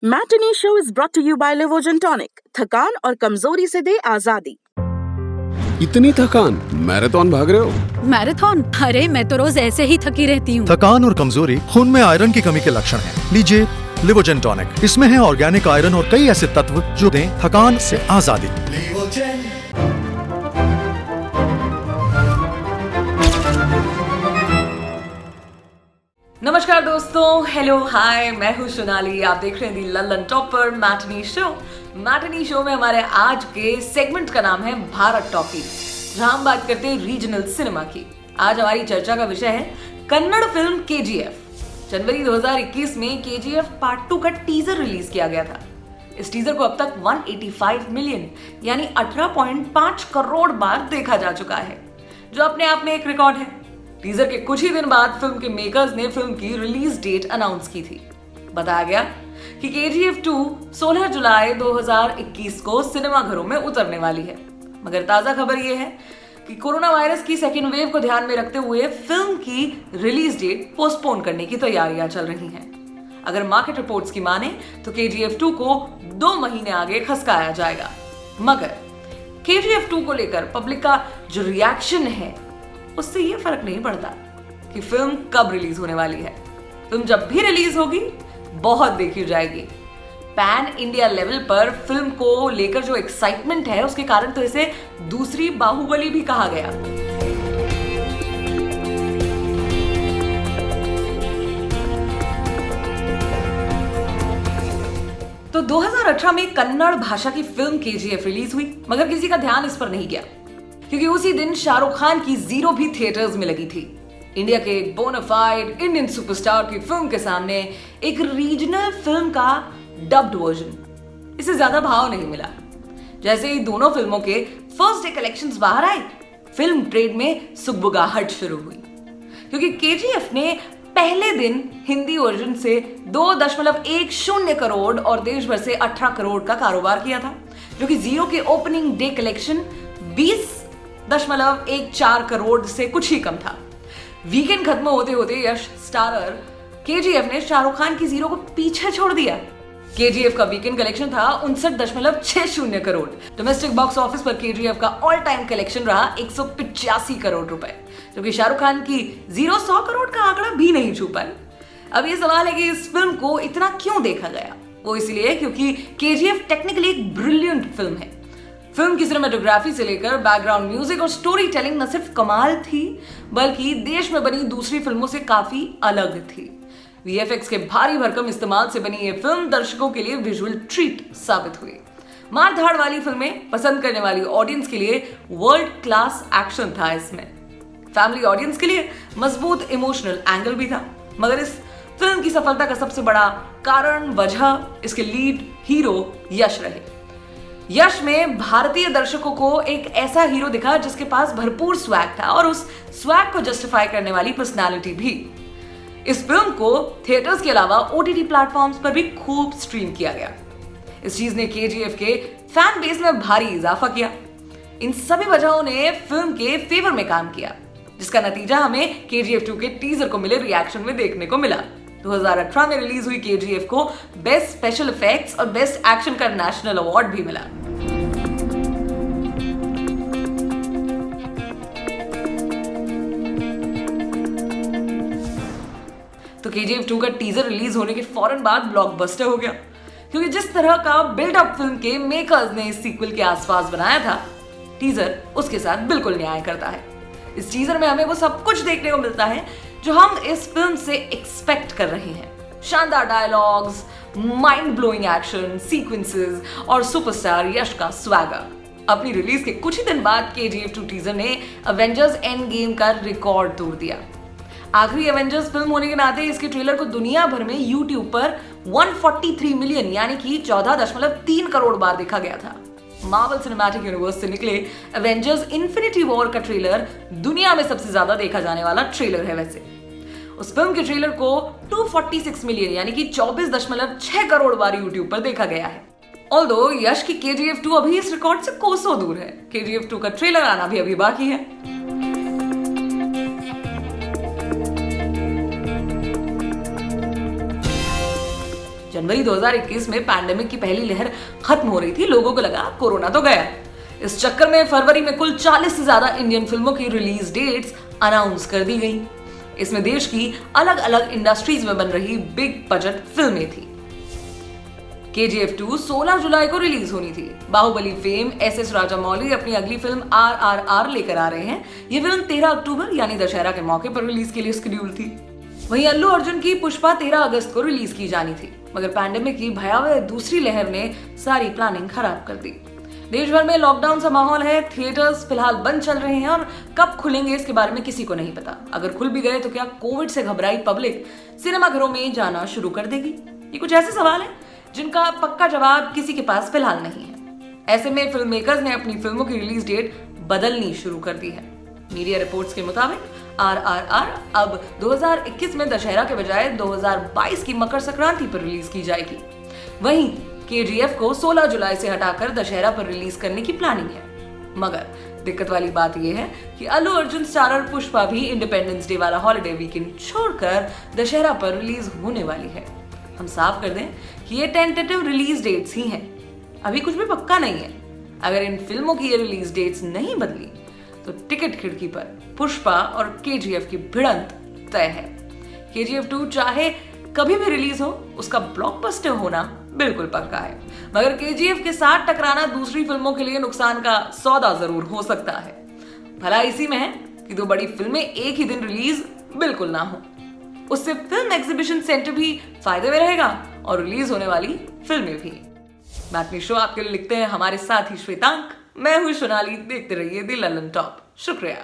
Matinee show is brought to you by Livogen tonic. थकान और कमजोरी से दे आजादी। इतनी थकान, मैराथन भाग रहे हो? मैराथन? अरे मैं तो रोज ऐसे ही थकी रहती हूँ। थकान और कमजोरी खून में आयरन की कमी के लक्षण हैं। लीजिए लिवोजन टॉनिक। इसमें है ऑर्गेनिक आयरन और कई ऐसे तत्व जो दें थकान से आजादी। नमस्कार दोस्तों, हेलो हाय, मैं हूँ सोनाली। आप देख रहे हैं the London topper matinee show. Matinee show में हमारे आज के सेगमेंट का नाम है भारत टॉकीज, जहां हम बात करते हैं रीजनल सिनेमा की। आज हमारी चर्चा का विषय है कन्नड़ फिल्म केजीएफ। जनवरी 2021 में केजीएफ पार्ट 2 का टीजर रिलीज किया गया था। इस टीजर को अब तक 185 मिलियन यानी 18.5 करोड़ बार देखा जा चुका है, जो अपने आप में एक रिकॉर्ड है। टीजर के कुछ ही दिन बाद फिल्म के मेकर्स ने फिल्म की रिलीज डेट अनाउंस की थी। बताया गया कि केजीएफ 2 16 जुलाई 2021 को सिनेमाघरों में उतरने वाली है। मगर ताजा खबर यह है कि कोरोना वायरस की सेकेंड वेव को ध्यान में रखते हुए फिल्म की रिलीज डेट पोस्टपोन करने की तैयारियां चल रही हैं। अगर मार्केट रिपोर्ट्स की माने तो केजीएफ 2 को 2 महीने आगे खसकाया जाएगा। मगर केजीएफ 2 को लेकर पब्लिक का जो रिएक्शन है उससे ये फर्क नहीं पड़ता कि फिल्म कब रिलीज होने वाली है। फिल्म जब भी रिलीज होगी बहुत देखी जाएगी। पैन इंडिया लेवल पर फिल्म को लेकर जो एक्साइटमेंट है उसके कारण तो इसे दूसरी बाहुबली भी कहा गया। तो 2018 में कन्नड़ भाषा की फिल्म केजीएफ रिलीज हुई, मगर किसी का ध्यान इस पर नहीं गया क्योंकि उसी दिन शाहरुख खान की जीरो भी थिएटर्स में लगी थी। इंडिया के एक बोनाफाइड इंडियन सुपरस्टार की फिल्म के सामने एक रीजनल फिल्म का डब्ड वर्जन, इसे ज्यादा भाव नहीं मिला। जैसे ही दोनों फिल्मों के फर्स्ट डे कलेक्शंस बाहर आए, फिल्म ट्रेड में सुगबुगाहट शुरू हुई क्योंकि केजीएफ ने पहले दिन हिंदी वर्जन से 2.10 करोड़ और देश भर से 18 करोड़ का कारोबार किया था, जो कि जीरो के ओपनिंग डे कलेक्शन 20.14 करोड़ से कुछ ही कम था। वीकेंड खत्म होते होते यश स्टारर केजीएफ ने शाहरुख खान की जीरो को पीछे छोड़ दिया। केजीएफ का वीकेंड कलेक्शन था 59.60 करोड़। डोमेस्टिक बॉक्स ऑफिस पर केजीएफ का ऑल टाइम कलेक्शन रहा 185 करोड़ रुपए, जो कि शाहरुख खान की जीरो 100 करोड़ का आंकड़ा भी नहीं छू पाए। अब ये सवाल है कि इस फिल्म को इतना क्यों देखा गया। वो इसलिए क्योंकि केजीएफ टेक्निकली एक ब्रिलियंट फिल्म है। फिल्म की सिनेमेटोग्राफी से लेकर बैकग्राउंड म्यूजिक और स्टोरी टेलिंग न सिर्फ कमाल थी बल्कि देश में बनी दूसरी फिल्मों से काफी अलग थी। वीएफएक्स के भारी भरकम इस्तेमाल से बनी ये फिल्म दर्शकों के लिए विजुअल ट्रीट साबित हुई। मार धाड़ वाली फिल्में पसंद करने वाली ऑडियंस के लिए वर्ल्ड क्लास एक्शन था इसमें। फैमिली ऑडियंस के लिए मजबूत इमोशनल एंगल भी था। मगर इस फिल्म की सफलता का सबसे बड़ा कारण वजह इसके लीड हीरो यश रहे। यश में भारतीय दर्शकों को एक ऐसा हीरो दिखा जिसके पास भरपूर स्वैग था और उस स्वैग को जस्टिफाई करने वाली पर्सनालिटी भी। इस फिल्म को थिएटर्स के अलावा ओटीटी प्लेटफॉर्म्स पर भी खूब स्ट्रीम किया गया। इस चीज ने केजीएफ के फैन बेस में भारी इजाफा किया। इन सभी वजहों ने फिल्म के फेवर में काम किया, जिसका नतीजा हमें केजीएफ 2 के टीजर को मिले रिएक्शन में देखने को मिला। 2018 में रिलीज हुई केजीएफ को बेस्ट स्पेशल इफेक्ट्स और बेस्ट एक्शन का नेशनल अवार्ड भी मिला। तो केजीएफ 2 का टीजर रिलीज होने के फौरन बाद ब्लॉकबस्टर हो गया, क्योंकि जिस तरह का बिल्डअप फिल्म के मेकर्स ने इस सीक्वल के आसपास बनाया था, टीजर उसके साथ बिल्कुल न्याय करता है। इस टीजर में हमें वो सब कुछ देखने को मिलता है जो हम इस फिल्म से एक्सपेक्ट कर रहे हैं। शानदार dialogues, mind blowing action sequences और सुपरस्टार यश का स्वैगर। अपनी रिलीज के कुछ ही दिन बाद केजीएफ 2 टीजर ने एवेंजर्स एंड गेम का रिकॉर्ड तोड़ दिया। आखिरी एवेंजर्स फिल्म होने के नाते इसके ट्रेलर को दुनिया भर में यूट्यूब पर 143 मिलियन यानी कि 14.3 करोड़ बार देखा गया था। मार्वल सिनेमैटिक यूनिवर्स से निकले एवेंजर्स इन्फिनिटी वॉर का ट्रेलर दुनिया में सबसे ज्यादा देखा जाने वाला ट्रेलर है। वैसे उस फिल्म के ट्रेलर को 246 मिलियन यानी कि 24.6 करोड़ बार यूट्यूब पर देखा गया है। ऑल्दो यश की केजीएफ 2 अभी इस रिकॉर्ड से कोसों दूर है। केजीएफ 2 का ट्रेलर आना भी अभी बाकी है। जनवरी 2021 में पैंडेमिक की पहली लहर खत्म हो रही थी, लोगों को लगा कोरोना तो गया। इस चक्कर में फरवरी में कुल 40 से ज्यादा इंडियन फिल्मों की रिलीज डेट्स अनाउंस कर दी गई। इसमें देश की अलग अलग इंडस्ट्रीज में बन रही बिग बजट फिल्में थी। KGF 2 16 जुलाई को रिलीज होनी थी। बाहुबली फेम SS राजामौली अपनी अगली फिल्म RRR लेकर आ रहे हैं। ये फिल्म 13 अक्टूबर यानी दशहरा के मौके पर रिलीज के लिए शेड्यूल थी। वहीं अल्लू अर्जुन की पुष्पा 13 अगस्त को रिलीज की जानी थी, मगर पैंडेमिक की भयावह दूसरी लहर ने सारी प्लानिंग खराब कर दी। देश भर में लॉकडाउन सा माहौल है, थिएटर्स फिलहाल बंद चल रहे हैं और कब खुलेंगे इसके बारे में किसी को नहीं पता। अगर खुल भी गए तो क्या कोविड से घबराई पब्लिक सिनेमाघरों में जाना शुरू कर देगी? ये कुछ ऐसे सवाल हैं जिनका पक्का जवाब किसी के पास फिलहाल नहीं है। ऐसे में फिल्म मेकर्स ने अपनी फिल्मों की रिलीज डेट बदलनी शुरू कर दी है। मीडिया रिपोर्ट्स के मुताबिक RRR अब 2021 में दशहरा के बजाय 2022 की मकर संक्रांति पर रिलीज की जाएगी। वहीं KGF को 16 जुलाई से हटाकर दशहरा पर रिलीज करने की प्लानिंग है। मगर दिक्कत वाली बात यह है कि अल्लू अर्जुन स्टारर पुष्पा भी इंडिपेंडेंस डे वाला हॉलिडे वीकेंड छोड़कर दशहरा पर रिलीज होने वाली है। हम साफ कर दें कि ये टेंटेटिव रिलीज डेट्स ही हैं, अभी कुछ भी पक्का नहीं है। अगर इन फिल्मों की ये रिलीज डेट्स नहीं बदली तो टिकट खिड़की पर पुष्पा और KGF की भिड़ंत तय है। KGF 2 चाहे कभी भी रिलीज हो, उसका ब्लॉकबस्टर होना बिल्कुल पक्का है, मगर KGF के साथ टकराना दूसरी फिल्मों के लिए नुकसान का सौदा जरूर हो सकता है। भला इसी में है कि दो बड़ी फिल्में एक ही दिन रिलीज बिल्कुल ना हो, उससे फिल्म एग्जीबिशन सेंटर भी फायदे में रहेगा और रिलीज होने वाली फिल्में भी। मैटनी शो आपके लिए लिखते हैं हमारे साथी श्वेतांक। मैं हूं सोनाली, देखते रहिए द ललन टॉप। शुक्रिया।